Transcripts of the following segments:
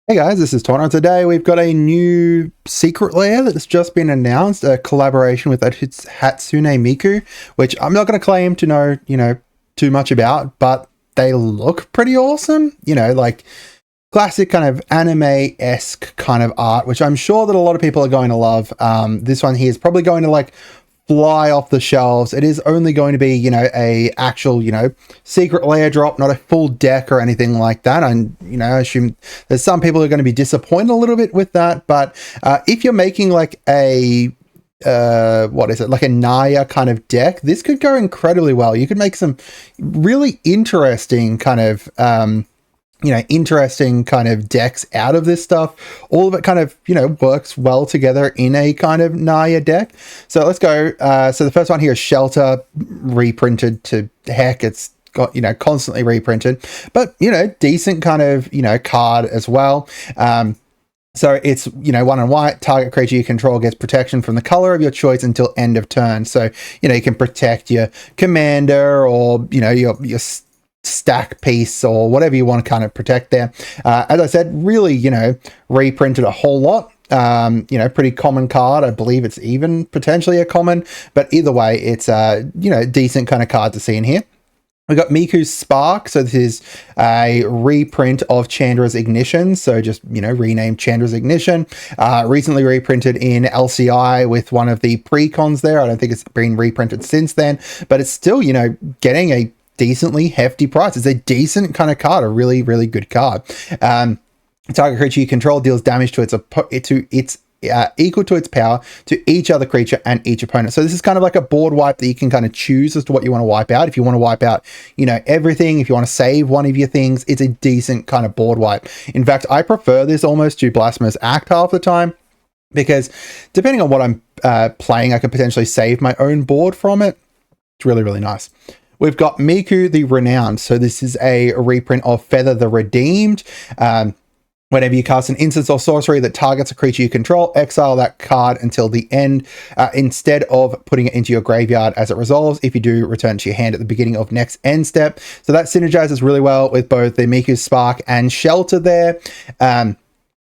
Hey guys, this is Tauna. Today we've got a new Secret Lair that's just been announced, a collaboration with Hatsune Miku, which I'm not going to claim to know, too much about, but they look pretty awesome. Like classic kind of anime-esque kind of art, which I'm sure that a lot of people are going to love. This one here is probably going to fly off the shelves. It is only going to be, a actual, Secret Lair drop, not a full deck or anything like that. And, I assume there's some people who are going to be disappointed a little bit with that. But if you're making like a like a Naya kind of deck, this could go incredibly well. You could make some really interesting kind of interesting kind of decks out of this stuff. All of it kind of, works well together in a kind of Naya deck. So let's go. So the first one here is Shelter, reprinted to heck. It's got, constantly reprinted, but, decent kind of, card as well. So it's, 1 and white, target creature you control gets protection from the color of your choice until end of turn. So, you can protect your commander or, your stack piece or whatever you want to kind of protect there. As I said, really, reprinted a whole lot. Pretty common card. I believe it's even potentially a common, but either way, it's a, decent kind of card to see in here. We've got Miku's Spark. So this is a reprint of Chandra's Ignition. So just, renamed Chandra's Ignition. Recently reprinted in LCI with one of the pre-cons there. I don't think it's been reprinted since then, but it's still, getting a decently hefty price. It's a decent kind of card, a really, really good card. Target creature you control deals damage to its equal to its power to each other creature and each opponent. So this is kind of like a board wipe that you can kind of choose as to what you want to wipe out. If you want to wipe out, everything, if you want to save one of your things, it's a decent kind of board wipe. In fact, I prefer this almost to Blasphemous Act half the time, because depending on what I'm playing, I can potentially save my own board from it. It's really, really nice. We've got Miku the Renowned. So this is a reprint of Feather the Redeemed. Whenever you cast an instance or sorcery that targets a creature you control, exile that card until the end, instead of putting it into your graveyard as it resolves. If you do, return it to your hand at the beginning of next end step. So that synergizes really well with both the Miku Spark and Shelter there.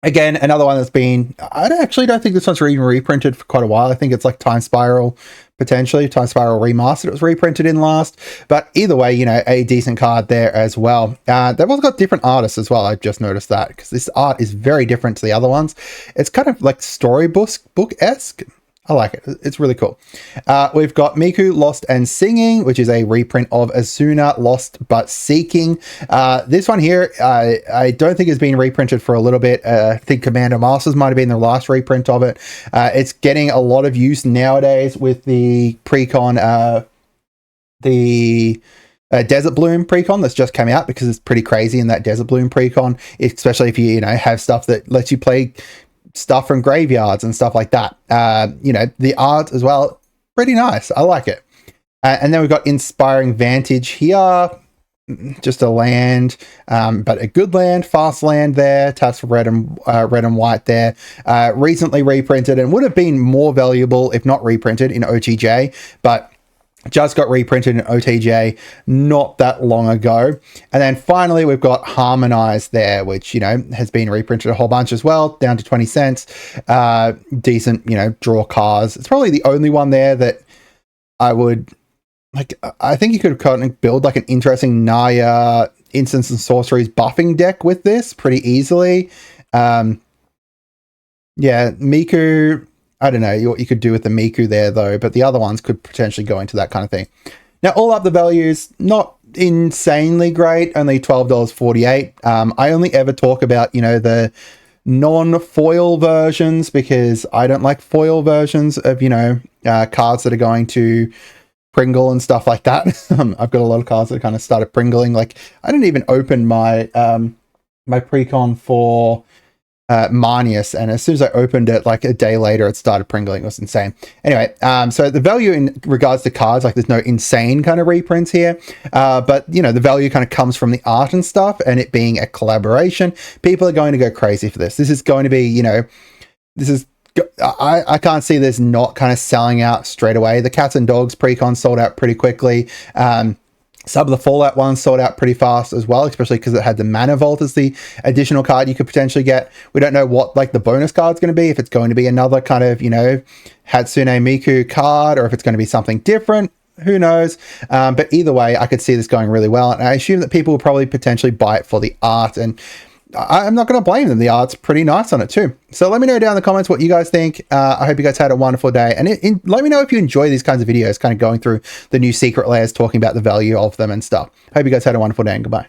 Again, another one that's been, I actually don't think this one's even reprinted for quite a while. I think it's like Time Spiral, potentially. Time Spiral Remastered, it was reprinted in last. But either way, a decent card there as well. They've also got different artists as well. I've just noticed that, because this art is very different to the other ones. It's kind of like storybook-esque. I like it. It's really cool. We've got Miku Lost and Singing, which is a reprint of Asuna Lost but Seeking. This one here, I don't think has been reprinted for a little bit. I think Commander Masters might have been the last reprint of it. It's getting a lot of use nowadays with the precon, Desert Bloom precon that's just come out, because it's pretty crazy in that Desert Bloom precon, especially if you have stuff that lets you play stuff from graveyards and stuff like that. The art as well, pretty nice. I like it. And then we've got Inspiring Vantage here. Just a land, but a good land, fast land there. Taps for red and white there. Recently reprinted and would have been more valuable if not reprinted in OTJ, but just got reprinted in OTJ not that long ago. And then finally, we've got Harmonize there, which, has been reprinted a whole bunch as well, down to 20 cents. Decent, draw cards. It's probably the only one there that I would, I think you could kind of build like an interesting Naya instance and sorceries buffing deck with this pretty easily. Yeah, Miku, I don't know what you could do with the Miku there, though, but the other ones could potentially go into that kind of thing. Now, all up the values, not insanely great, only $12.48. I only ever talk about, the non-foil versions, because I don't like foil versions of, cards that are going to Pringle and stuff like that. I've got a lot of cards that kind of started Pringling. Like, I didn't even open my my precon for Marnius, and as soon as I opened it, like a day later, it started Pringling. It was insane. Anyway, so the value in regards to cards, there's no insane kind of reprints here, but the value kind of comes from the art and stuff, and it being a collaboration. People are going to go crazy for this. This is going to be, this is, I can't see this not kind of selling out straight away. The Cats and Dogs precon sold out pretty quickly. Some of the Fallout ones sold out pretty fast as well, especially because it had the Mana Vault as the additional card you could potentially get. We don't know what like the bonus card's going to be, if it's going to be another kind of, you know, Hatsune Miku card, or if it's going to be something different. Who knows? But either way, I could see this going really well. And I assume that people will probably potentially buy it for the art, and I'm not going to blame them. The art's pretty nice on it too. So let me know down in the comments what you guys think. I hope you guys had a wonderful day. And let me know if you enjoy these kinds of videos, kind of going through the new secret layers, talking about the value of them and stuff. Hope you guys had a wonderful day, and goodbye.